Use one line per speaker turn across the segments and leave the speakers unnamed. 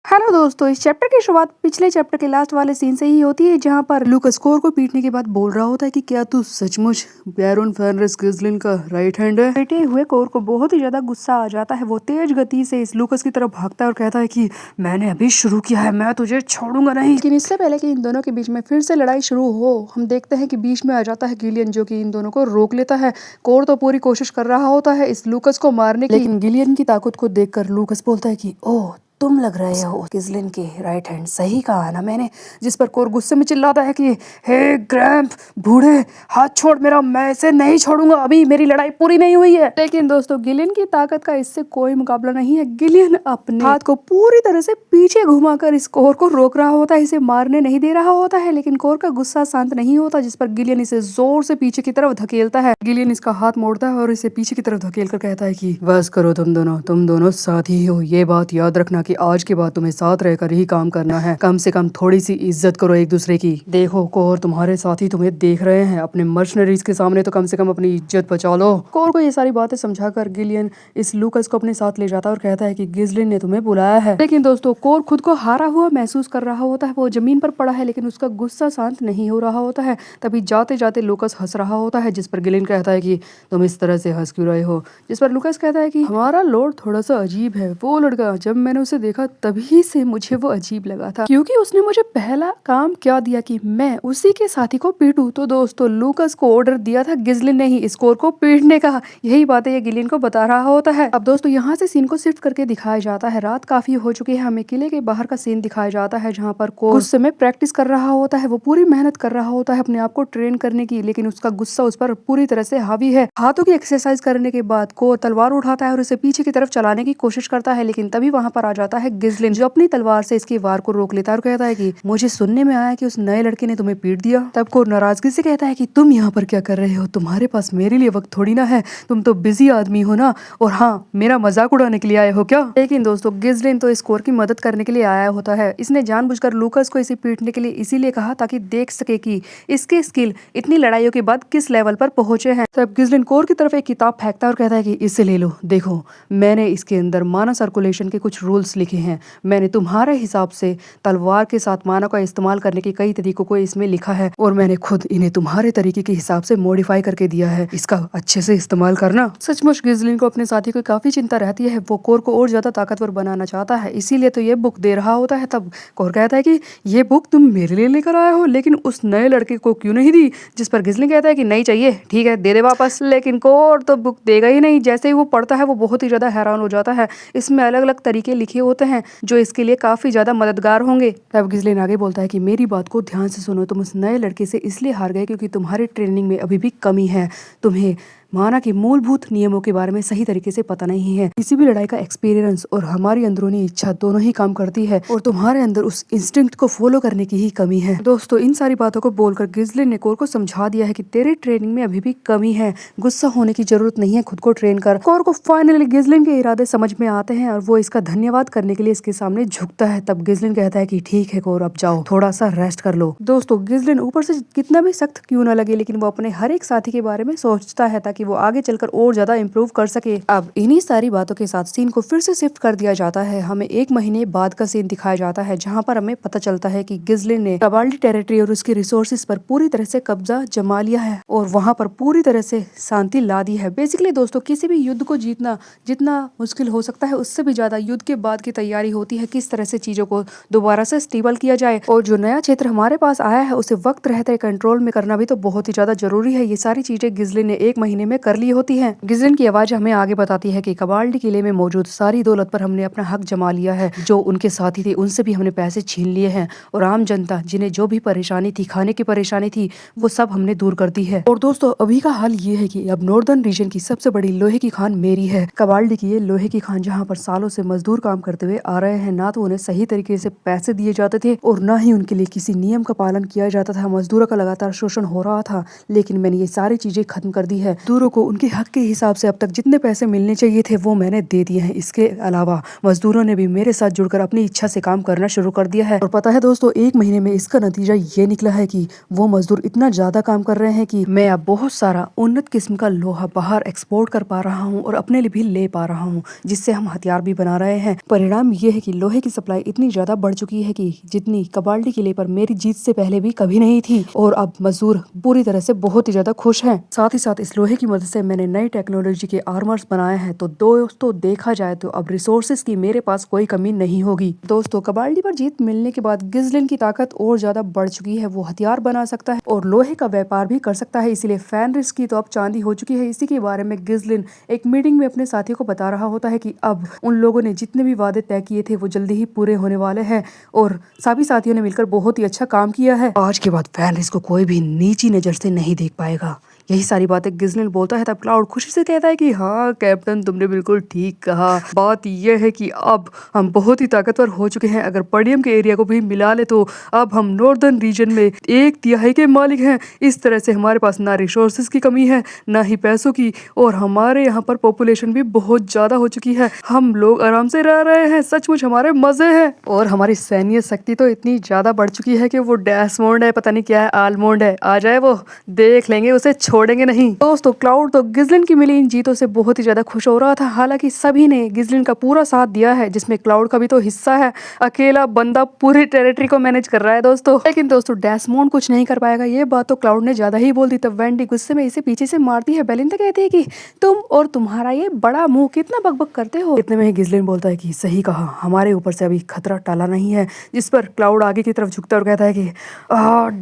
Hello दोस्तों, इस chapter की शुरुआत पिछले चैप्टर के लास्ट वाले सीन से ही होती है, जहां पर लूकस कोर को पीटने के बाद बोल रहा होता है कि क्या तू सचमुच बैरोन फेनरिस गिस्लिन का राइट हैंड है। पीटे हुए कोर को बहुत ही ज्यादा गुस्सा आ जाता है। वो तेज गति से इस लूकस की तरफ भागता है और कहता है कि मैंने अभी शुरू किया है, मैं तुझे छोड़ूंगा नहीं। लेकिन इससे पहले कि इन दोनों के बीच में फिर से लड़ाई शुरू हो, हम देखते हैं कि बीच में आ जाता है गिलियन, जो कि इन दोनों को रोक लेता है। कोर तो पूरी कोशिश कर रहा होता है इस लूकस को मारने की, लेकिन गिलियन की ताकत को देखकर लूकस बोलता है कि ओह, तुम लग रहे हो गिस्लिन के राइट हैंड। सही कहा ना मैंने। जिस पर कोर गुस्से में चिल्लाता है कि हे ग्रैम्प बूढ़े, हाथ छोड़ मेरा, मैं इसे नहीं छोड़ूंगा, अभी मेरी लड़ाई पूरी नहीं हुई है। लेकिन दोस्तों, गिलियन की ताकत का इससे कोई मुकाबला नहीं है। गिलियन अपने हाथ को पूरी तरह से पीछे घुमाकर इस कोर को रोक रहा होता है, इसे मारने नहीं दे रहा होता है। लेकिन कोर का गुस्सा शांत नहीं होता, जिस पर गिलियन इसे जोर से पीछे की तरफ धकेलता है। गिलियन इसका हाथ मोड़ता है और इसे पीछे की तरफ धकेल कर कहता है कि बस करो, तुम दोनों साथी हो। ये बात याद रखना कि आज के बाद तुम्हें साथ रहकर ही काम करना है। कम से कम थोड़ी सी इज्जत करो एक दूसरे की। देखो कोर, तुम्हारे साथी तुम्हें देख रहे हैं, अपने मर्सनरीज के सामने तो कम से कम अपनी इज्जत बचा लो। कोर को ये सारी बातें समझाकर गिलियन इस लूकस को अपने साथ ले जाता है और कहता है कि गिस्लिन ने तुम्हें बुलाया है। लेकिन दोस्तों, कोर खुद को हारा हुआ महसूस कर रहा होता है। वो जमीन पर पड़ा है, लेकिन उसका गुस्सा शांत नहीं हो रहा होता है। तभी जाते जाते लूकस हंस रहा होता है, जिस पर गिलियन कहता है कि तुम इस तरह से हंस क्यों रहे हो। जिस पर लूकस कहता है कि हमारा लॉर्ड थोड़ा सा अजीब है। वो लड़का, जब मैंने उसे देखा तभी से मुझे वो अजीब लगा था, क्योंकि उसने मुझे पहला काम क्या दिया कि मैं उसी के साथी को पीटूं। तो दोस्तों, लूकस को ऑर्डर दिया था गिस्लिन ने ही इस कोर को पीटने का। यही बातें ये गिलियन को बता रहा होता है। अब दोस्तों, यहाँ से सीन को शिफ्ट करके दिखाया जाता है। रात काफी हो चुकी है, हमें किले के बाहर का सीन दिखाया जाता है, जहाँ पर कोर गुस्से में प्रैक्टिस कर रहा होता है। वो पूरी मेहनत कर रहा होता है अपने आप को ट्रेन करने की, लेकिन उसका गुस्सा उस पर पूरी तरह से हावी है। हाथों की एक्सरसाइज करने के बाद कोर तलवार उठाता है और उसे पीछे की तरफ चलाने की कोशिश करता है, लेकिन तभी वहां पर आ जाता है गिस्लिन, जो अपनी तलवार से इसके वार को रोक लेता है और कहता है कि मुझे सुनने में आया कि उस नए लड़के ने तुम्हें पीट दिया। तब कोर नाराजगी से कहता है कि तुम यहाँ पर क्या कर रहे हो, तुम्हारे पास मेरे लिए वक्त थोड़ी ना है, तुम तो बिजी आदमी हो ना, और हाँ, मेरा मजाक उड़ाने के लिए आए हो क्या। लेकिन दोस्तों, गिस्लिन तो इस कोर की मदद करने के लिए आया होता है। इसने जानबूझकर लूकस को इसे पीटने के लिए इसीलिए कहा ताकि देख सके कि इसके स्किल इतनी लड़ाइयों के बाद किस लेवल पर पहुंचे हैं। तब गिस्लिन कोर की तरफ एक किताब फेंकता है और कहता है कि इसे ले लो, देखो मैंने इसके अंदर माना सर्कुलेशन के कुछ रूल्स लिखे हैं। मैंने तुम्हारे हिसाब से तलवार के साथ माना का इस्तेमाल करने के कई तरीकों को इसमें लिखा है, और मैंने खुद इन्हें तुम्हारे तरीके के हिसाब से मॉडिफाई करके दिया है। इसका अच्छे से इस्तेमाल करना। सचमुच गिस्लिन को अपने साथी को काफी चिंता रहती है। वो कोर को और ज्यादा ताकतवर बनाना चाहता है, इसीलिए तो ये बुक दे रहा होता है। तब कोर कहता है कि ये बुक तुम मेरे लिए लेकर आए हो, लेकिन उस नए लड़के को क्यों नहीं दी। जिस पर गिस्लिन कहता है कि नहीं चाहिए, ठीक है दे दे वापस। लेकिन कोर तो बुक देगा ही नहीं। जैसे ही वो पढ़ता है, वो बहुत ही ज्यादा हैरान हो जाता है। इसमें अलग अलग तरीके लिखे होते हैं जो इसके लिए काफी ज्यादा मददगार होंगे। तब गिस्लिन आगे बोलता है कि मेरी बात को ध्यान से सुनो, तुम उस नए लड़के से इसलिए हार गए क्योंकि तुम्हारे ट्रेनिंग में अभी भी कमी है। तुम्हें माना कि मूलभूत नियमों के बारे में सही तरीके से पता नहीं है। किसी भी लड़ाई का एक्सपीरियंस और हमारी अंदरूनी इच्छा दोनों ही काम करती है, और तुम्हारे अंदर उस इंस्टिंक्ट को फॉलो करने की ही कमी है। दोस्तों, इन सारी बातों को बोलकर गिस्लिन ने कोर को समझा दिया है कि तेरे ट्रेनिंग में अभी भी कमी है, गुस्सा होने की जरूरत नहीं है, खुद को ट्रेन कर। कोर को फाइनली गिस्लिन के इरादे समझ में आते हैं और वो इसका धन्यवाद करने के लिए इसके सामने झुकता है। तब गिस्लिन कहता है कि ठीक है कोर, अब जाओ, थोड़ा सा रेस्ट कर लो। दोस्तों, गिस्लिन ऊपर से कितना भी सख्त क्यों ना लगे, लेकिन वो अपने हर एक साथी के बारे में सोचता है ताकि वो आगे चलकर और ज्यादा इंप्रूव कर सके। अब इन्हीं सारी बातों के साथ सीन को फिर से शिफ्ट कर दिया जाता है। हमें 1 महीने बाद का सीन दिखाया जाता है, जहां पर हमें पता चलता है कि गिस्लिन ने कबाल्डी टेरिटरी और उसके रिसोर्सेज पर पूरी तरह से कब्जा जमा लिया है और वहां पर पूरी तरह से शांति ला दी है। बेसिकली दोस्तों, किसी भी युद्ध को जीतना जितना मुश्किल हो सकता है, उससे भी ज्यादा युद्ध के बाद की तैयारी होती है, किस तरह से चीजों को दोबारा से स्टेबल किया जाए। और जो नया क्षेत्र हमारे पास आया है, उसे वक्त रहते कंट्रोल में करना भी तो बहुत ही ज्यादा जरूरी है। ये सारी चीजें गिस्लिन ने 1 महीने में कर ली होती है। गिस्लिन की आवाज हमें आगे बताती है कि कबाल्डी किले में मौजूद सारी दौलत पर हमने अपना हक जमा लिया है। जो उनके साथी थे उनसे भी हमने पैसे छीन लिए हैं, और आम जनता जिन्हें जो भी परेशानी थी, खाने की परेशानी थी, वो सब हमने दूर कर दी है। और दोस्तों, अभी का हाल ये है कि अब नॉर्दर्न रीजन की सबसे बड़ी लोहे की खान मेरी है। कबाल्डी की ये लोहे की खान, जहाँ पर सालों से मजदूर काम करते हुए आ रहे हैं, ना तो उन्हें सही तरीके से पैसे दिए जाते थे और ना ही उनके लिए किसी नियम का पालन किया जाता था। मजदूरों का लगातार शोषण हो रहा था, लेकिन मैंने ये सारी चीजें खत्म कर दी है। दूर मजदूरों को उनके हक के हिसाब से अब तक जितने पैसे मिलने चाहिए थे वो मैंने दे दिए हैं। इसके अलावा मजदूरों ने भी मेरे साथ जुड़कर अपनी इच्छा से काम करना शुरू कर दिया है। और पता है दोस्तों, 1 महीने में इसका नतीजा ये निकला है कि वो मजदूर इतना ज्यादा काम कर रहे हैं कि मैं अब बहुत सारा उन्नत किस्म का लोहा बाहर एक्सपोर्ट कर पा रहा हूँ और अपने लिए भी ले पा रहा हूँ, जिससे हम हथियार भी बना रहे हैं। परिणाम ये है कि लोहे की सप्लाई इतनी ज्यादा बढ़ चुकी है कि जितनी कबाल्डी किले पर मेरी जीत से पहले भी कभी नहीं थी। और अब मजदूर पूरी तरह से बहुत ही ज्यादा खुश हैं। साथ ही साथ इस लोहे की मदद से मैंने नई टेक्नोलॉजी के आर्मर्स बनाए हैं। तो दोस्तों देखा जाए तो अब रिसोर्सेज की मेरे पास कोई कमी नहीं होगी। दोस्तों कबाल्डी पर जीत मिलने के बाद गिज़लिन की ताकत और ज्यादा बढ़ चुकी है। वो हथियार बना सकता है और लोहे का व्यापार भी कर सकता है, इसीलिए फैनरिस की तो अब चांदी हो चुकी है। इसी के बारे में गिज़लिन एक मीटिंग में अपने साथियों को बता रहा होता है कि अब उन लोगों ने जितने भी वादे तय किए थे वो जल्दी ही पूरे होने वाले हैं और सभी साथियों ने मिलकर बहुत ही अच्छा काम किया है। आज के बाद फैनरिस को कोई भी नीची नजर से नहीं देख पाएगा। यही सारी बातें गिज़लिन बोलता है। तब क्लाउड खुशी से कहता है कि हाँ कैप्टन, तुमने बिल्कुल ठीक कहा। बात यह है कि अब हम बहुत ही ताकतवर हो चुके हैं। अगर पडियम के एरिया को भी मिला ले तो अब हम नॉर्दर्न रीजन में 1/3 के मालिक हैं। इस तरह से हमारे पास ना रिसोर्सेज की कमी है ना ही पैसों की, और हमारे यहाँ पर पॉपुलेशन भी बहुत ज्यादा हो चुकी है। हम लोग आराम से रह रहे हैं, सचमुच हमारे मजे हैं। और हमारी सैन्य शक्ति तो इतनी ज्यादा बढ़ चुकी है कि वो डेस्मोंड है, पता नहीं क्या है, आलमोंड है, आ जाए वो देख लेंगे, उसे छोड़ेंगे नहीं। दोस्तों क्लाउड तो गिज़लिन की मिली इन जीतों से बहुत ही ज्यादा खुश हो रहा था। हालांकि सभी ने गिज़लिन का पूरा साथ दिया है, जिसमें क्लाउड का भी तो हिस्सा है। अकेला बंदा पूरी टेरिटरी को मैनेज कर रहा है दोस्तों। लेकिन दोस्तों डेस्मोंड कुछ नहीं कर पाएगा, ये बात तो क्लाउड ने ज्यादा ही बोल दी। तब वेंडी गुस्से में इसे पीछे से मारती है। बेलिंदा कहती है कि तुम और तुम्हारा ये बड़ा मुंह कितना बकबक करते हो। इतने में ही गिज़लिन बोलता है कि सही कहा, हमारे ऊपर से अभी खतरा टला नहीं है। जिस पर क्लाउड आगे की तरफ झुकता और कहता है कि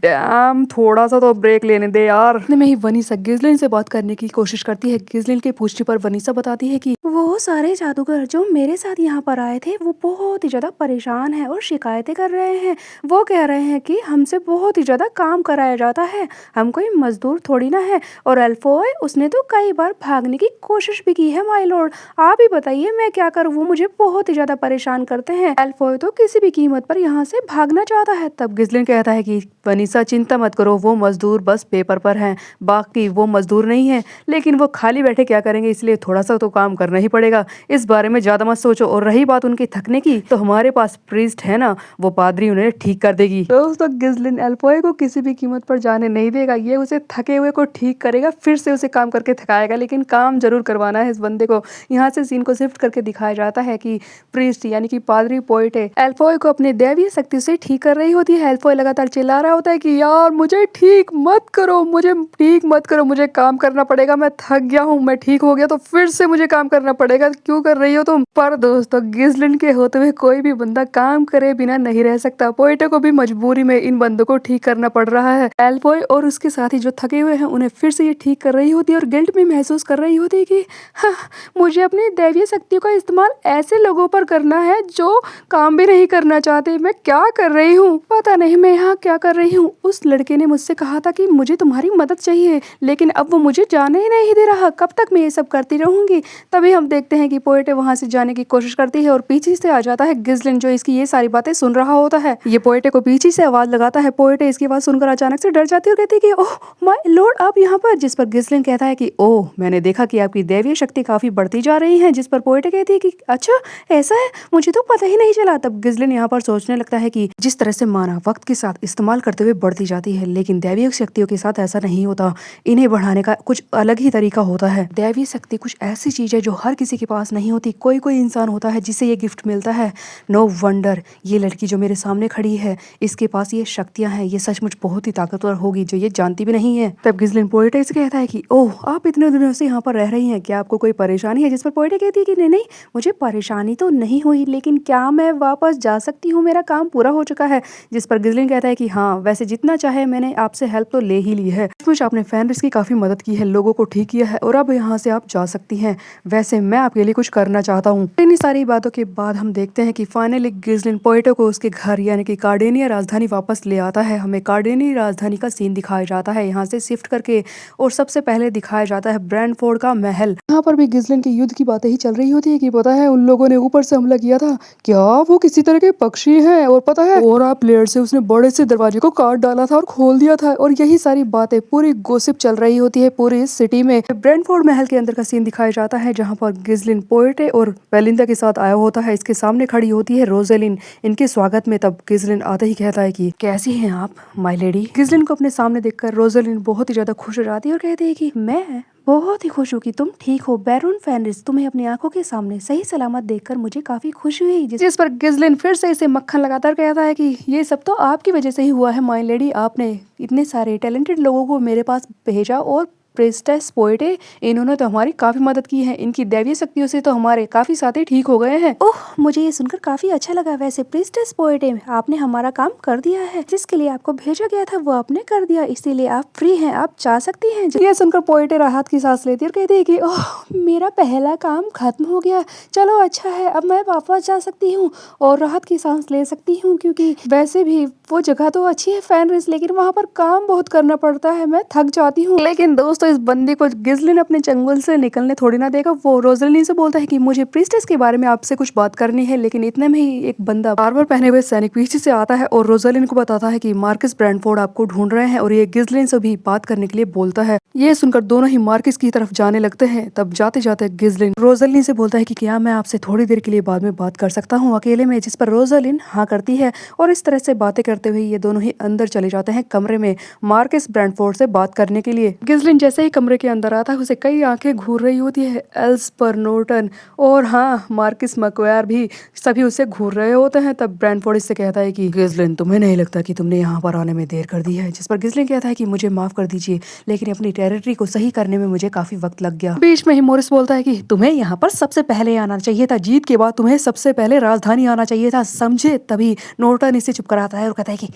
डैम, थोड़ा सा तो ब्रेक लेने दे यार। इतने में ही वनीसा गिज़लिन से बात करने की कोशिश करती है। गिज़लिन के पूछने पर वनीसा बताती है कि वो सारे जादूगर जो मेरे साथ यहाँ पर आए थे वो बहुत ही ज्यादा परेशान है और शिकायतें कर रहे हैं। वो कह रहे हैं कि हमसे बहुत ही ज्यादा काम कराया जाता है, हम कोई मजदूर थोड़ी ना है। और एल्फोय, उसने तो कई बार भागने की कोशिश भी की है माय लॉर्ड। आप ही बताइए मैं क्या करूँ, वो मुझे बहुत ही ज्यादा परेशान करते हैं। एल्फोय तो किसी भी कीमत पर यहाँ से भागना चाहता है। तब गिज़लिन कहता है कि वनीसा चिंता मत करो, वो मजदूर बस पेपर पर हैं, बाकी वो मजदूर नहीं है। लेकिन वो खाली बैठे क्या करेंगे, इसलिए थोड़ा सा तो काम करना ही पड़ेगा। इस बारे में ज्यादा मत सोचो। और रही बात उनके थकने की, तो हमारे पास प्रीस्ट है ना, वो पादरी उन्हें ठीक कर देगी। दोस्तों गिज़लिन एल्फोय को किसी भी कीमत पर जाने नहीं देगा। ये उसे थके हुए को ठीक करेगा, फिर से उसे काम करके थकाएगा, लेकिन काम जरूर करवाना है इस बंदे को। यहाँ से सीन को शिफ्ट करके दिखाया जाता है कि प्रीस्ट यानी कि पादरी पोएटे एल्फोय को अपने दैवीय शक्ति से ठीक कर रही होती है। एल्फोय लगातार चिल्ला रहा होता है कि यार मुझे ठीक मत करो, मुझे ठीक मत करो, मुझे काम करना पड़ेगा, मैं थक गया हूँ, मैं ठीक हो गया तो फिर से मुझे काम करना पड़ेगा, क्यों कर रही हो तुम। पर दोस्तों गिज़लिन के होते हुए कोई भी बंदा काम करे बिना नहीं रह सकता। पोएटे को भी मजबूरी में इन बंदों को ठीक करना पड़ रहा है। एल्फोय और उसके साथी जो थके हुए हैं उन्हें फिर से ये ठीक कर रही होती है और गिल्ट भी महसूस कर रही होती है कि हाँ, मुझे अपनी दैवीय शक्तियों का इस्तेमाल ऐसे लोगों पर करना है जो काम भी नहीं करना चाहते। मैं क्या कर रही हूँ, पता नहीं मैं यहाँ क्या कर रही हूँ। उस लड़के ने मुझसे कहा था कि मुझे तुम्हारी मदद चाहिए, लेकिन अब वो मुझे जाने ही नहीं दे रहा। कब तक मैं ये सब करती रहूंगी। तभी हम देखते हैं कि पोएटे वहां से जाने की कोशिश करती है और पीछे से आ जाता है गिज़लिन, जो इसकी ये सारी बातें सुन रहा होता है। ये पोएटे को पीछे से आवाज लगाता है। पोएटे इसकी आवाज सुनकर अचानक से डर जाती है और कहती है कि ओह माय लॉर्ड, आप यहाँ पर। जिस पर गिज़लिन कहता है कि ओह, मैंने देखा कि आपकी दैवीय शक्ति काफी बढ़ती जा रही है। जिस पर पोएटे कहती है कि अच्छा ऐसा है, मुझे तो पता ही नहीं चला। तब गिज़लिन यहाँ पर सोचने लगता है कि जिस तरह से माना वक्त के साथ इस्तेमाल करते हुए बढ़ती जाती है, लेकिन दैवीय शक्तियों के साथ ऐसा नहीं होता। इन्हें बढ़ाने का कुछ अलग ही तरीका होता है। दैवीय शक्ति कुछ ऐसी चीज है जो हर किसी के पास नहीं होती। कोई कोई इंसान होता है जिसे ये गिफ्ट मिलता है। नो वंडर ये लड़की जो मेरे सामने खड़ी है, इसके पास ये शक्तियां हैं। ये सचमुच बहुत ही ताकतवर होगी जो ये जानती भी नहीं है। तब गिज़लिन पोएटे से कहता है कि ओह, आप इतने दिनों से यहाँ पर रह रही हैं, क्या आपको कोई परेशानी है। जिस पर पोएटे कहती है कि नहीं नहीं, मुझे परेशानी तो नहीं हुई, लेकिन क्या मैं वापस जा सकती हूँ, मेरा काम पूरा हो चुका है। जिस पर गिज़लिन कहता है कि हाँ, वैसे जितना चाहे मैंने आपसे हेल्प तो ले ही ली है। कुछ आपने फैनरिस की काफी मदद की है, लोगों को ठीक किया है और अब यहाँ से आप जा सकती हैं। वैसे मैं आपके लिए कुछ करना चाहता हूँ। इतनी सारी बातों के बाद हम देखते हैं कि फाइनली गिज़लिन पोएटे को उसके घर यानी कि कार्डेनिया राजधानी वापस ले आता है। हमें कार्डेनिया राजधानी का सीन दिखाया जाता है यहाँ से शिफ्ट करके, और सबसे पहले दिखाया जाता है ब्रैंडफोर्ड का महल। यहाँ पर भी गिज़लिन के युद्ध की बातें ही चल रही होती है कि पता है उन लोगों ने ऊपर से हमला किया था, क्या वो किसी तरह के पक्षी हैं, और पता है और आप प्लेयर से उसने बड़े से दरवाजे को काट डाला था और खोल दिया था। और यही सारी बातें पूरी गोसिप गॉसिप चल रही होती है पूरी इस सिटी में। ब्रेंटफोर्ड महल के अंदर का सीन दिखाया जाता है जहाँ पर गिस्लिन पोएटे और बेलिंदा के साथ आया होता है। इसके सामने खड़ी होती है रोजेलिन इनके स्वागत में। तब गिस्लिन आते ही कहता है कि कैसी हैं आप माय लेडी। गिस्लिन को अपने सामने देखकर रोजेलिन बहुत ही ज्यादा खुश हो जाती है और कहती है कि मैं बहुत ही खुश हूँ कि तुम ठीक हो बैरोन फेनरिस। तुम्हें अपनी आंखों के सामने सही सलामत देखकर मुझे काफी खुशी हुई। जिस पर गिस्लिन फिर से इसे मक्खन लगातार कहता है कि ये सब तो आपकी वजह से ही हुआ है माय लेडी। आपने इतने सारे टैलेंटेड लोगों को मेरे पास भेजा और प्रिंसेस पोएटे इन्होंने तो हमारी काफी मदद की है। इनकी दैवीय शक्तियों से तो हमारे काफी साथी ठीक हो गए हैं। ओह, मुझे ये सुनकर काफी अच्छा लगा। वैसे प्रिंसेस पोएटे आपने हमारा काम कर दिया है। जिसके लिए आपको भेजा गया था वो आपने कर दिया, इसीलिए आप फ्री हैं, आप जा सकती हैं। ये सुनकर पोएटे राहत की सांस लेती है और कहती है कि ओह, मेरा पहला काम खत्म हो गया। चलो अच्छा है, अब मैं वापस जा सकती हूँ और राहत की सांस ले सकती हूँ, क्योंकि वैसे भी वो जगह तो अच्छी है फेनरिस, लेकिन वहाँ पर काम बहुत करना पड़ता है, मैं थक जाती हूँ। लेकिन दोस्तों इस बंदे को गिस्लिन अपने चंगुल से निकलने थोड़ी ना देगा। वो रोजेलिन से बोलता है कि मुझे प्रिंसेस के बारे में आपसे कुछ बात करनी है। लेकिन इतने में ही एक बंदा आर्मर पहने हुए सैनिक पीछे से आता है और रोजेलिन को बताता है कि मार्कस ब्रेंटफोर्ड आपको ढूंढ रहे हैं और ये गिस्लिन से भी बात करने के लिए बोलता है। ये सुनकर दोनों ही मार्कस की तरफ जाने लगते हैं। तब जाते जाते गिस्लिन रोजेलिन से बोलता है कि क्या मैं आपसे थोड़ी देर के लिए बाद में बात कर सकता हूँ अकेले में। जिस पर रोजेलिन हाँ करती है और इस तरह से बातें करते हुए ये दोनों ही अंदर चले जाते हैं कमरे में मार्कस ब्रेंटफोर्ड से बात करने के लिए। गिस्लिन जैसे ही कमरे के अंदर आता है उसे कई आंखें घूर रही होती है। एल्सपर नॉर्टन और हाँ मार्कस मैक्वायर भी सभी उसे घूर रहे होते हैं। तब ब्रेंटफोर्ड इससे कहता है कि गिस्लिन तुम्हें नहीं लगता कि तुमने यहाँ पर आने में देर कर दी है। जिस पर गिस्लिन कहता है कि मुझे माफ कर दीजिए, लेकिन अपनी टेरिटरी को सही करने में मुझे काफी वक्त लग गया। बीच में ही मोरिस बोलता है कि तुम्हें यहाँ पर सबसे पहले आना चाहिए था। जीत के बाद तुम्हें सबसे पहले राजधानी आना चाहिए था, समझे। तभी नॉर्टन इसे चुप कराता है और कहता है कि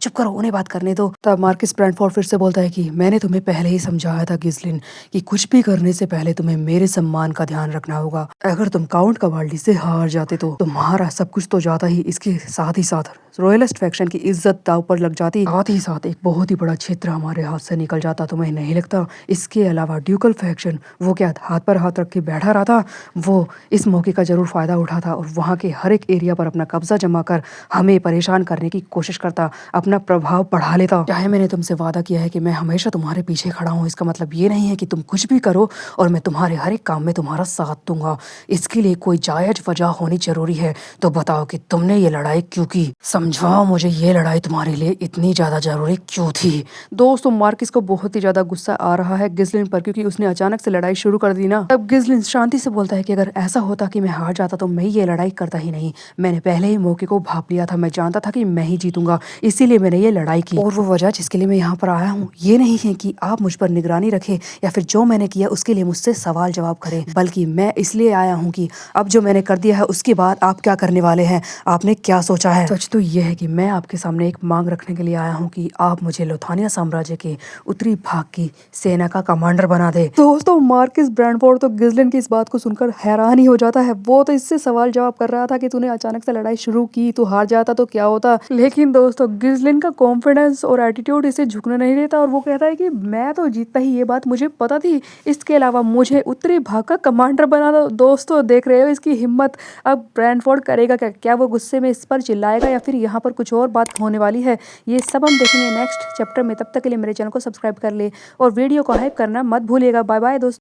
चुप करो, उन्हें बात करने दो। तब मार्कस ब्रेंटफोर्ड फिर से बोलता है कि मैंने तुम्हें पहले ही समझाया था गिस्लिन कि कुछ भी करने से पहले तुम्हें मेरे सम्मान का ध्यान रखना होगा। अगर तुम काउंट कवाल्डी से हार जाते तो तुम्हारा सब कुछ तो जाता ही, इसके साथ ही साथ रॉयलिस्ट फैक्शन की इज्जत दाव पर लग जाती, साथ ही साथ एक बहुत ही बड़ा क्षेत्र हमारे हाथ से निकल जाता। तुम्हें नहीं लगता? इसके अलावा ड्यूकल फैक्शन वो क्या हाथ पर हाथ रख के बैठा रहा था? वो इस मौके का जरूर फायदा उठाता और वहाँ के हर एक एरिया पर अपना कब्जा जमा कर हमें परेशान करने की कोशिश करता, अपना प्रभाव बढ़ा लेता। चाहे मैंने तुमसे वादा किया है कि मैं हमेशा तुम्हारे पीछे खड़ा हूँ, इसका मतलब ये नहीं है कि तुम कुछ भी करो और मैं तुम्हारे हर एक काम में तुम्हारा साथ दूंगा। इसके लिए कोई जायज वजह होनी जरूरी है। तो बताओ कि तुमने ये लड़ाई क्यों की? समझाओ मुझे, ये लड़ाई तुम्हारे लिए इतनी ज्यादा जरूरी क्यों थी? दोस्तों मार्कस को बहुत ही ज्यादा गुस्सा आ रहा है गिस्लिन पर, क्योंकि उसने अचानक से लड़ाई शुरू कर दी ना। तब गिस्लिन शांति से बोलता है कि अगर ऐसा होता कि मैं हार जाता तो मैं ये लड़ाई करता ही नहीं। मैंने पहले ही मौके को भांप लिया था, मैं जानता था कि मैं ही जीतूंगा, इसीलिए मैंने ये लड़ाई की। और वो वजह जिसके लिए मैं यहाँ पर आया हूँ ये नहीं है कि आप मुझ पर निगरानी रखे या फिर जो मैंने किया उसके लिए मुझसे सवाल जवाब करें, बल्कि मैं इसलिए आया हूँ कि अब जो मैंने कर दिया है उसके बाद आप क्या करने वाले हैं, आपने क्या सोचा है। सच तो ये है कि मैं आपके सामने एक मांग रखने के लिए आया हूँ कि आप मुझे लोथानिया साम्राज्य के उत्तरी भाग की सेना का कमांडर बना दे। दोस्तों मार्कस ब्रेंटफोर्ड तो गिस्लिन की इस बात को सुनकर हैरान ही हो जाता है। वो तो इससे सवाल जवाब कर रहा था कि तूने अचानक से लड़ाई शुरू की, तू हार जाता तो क्या होता। लेकिन दोस्तों गिस्लिन का कॉन्फिडेंस और एटीट्यूड इसे झुकने नहीं देता और वो कहता है कि मैं तो जीतता ही, ये बात मुझे पता थी। इसके अलावा मुझे उत्तरी भाग का कमांडर बना दो। दोस्तों देख रहे हो इसकी हिम्मत। अब ब्रेंटफोर्ड करेगा क्या वो गुस्से में इस पर चिल्लाएगा या फिर यहाँ पर कुछ और बात होने वाली है, ये सब हम देखेंगे नेक्स्ट चैप्टर में। तब तक के लिए मेरे चैनल को सब्सक्राइब कर ले और वीडियो को हाइप करना मत भूलिएगा। बाय बाय दोस्तों।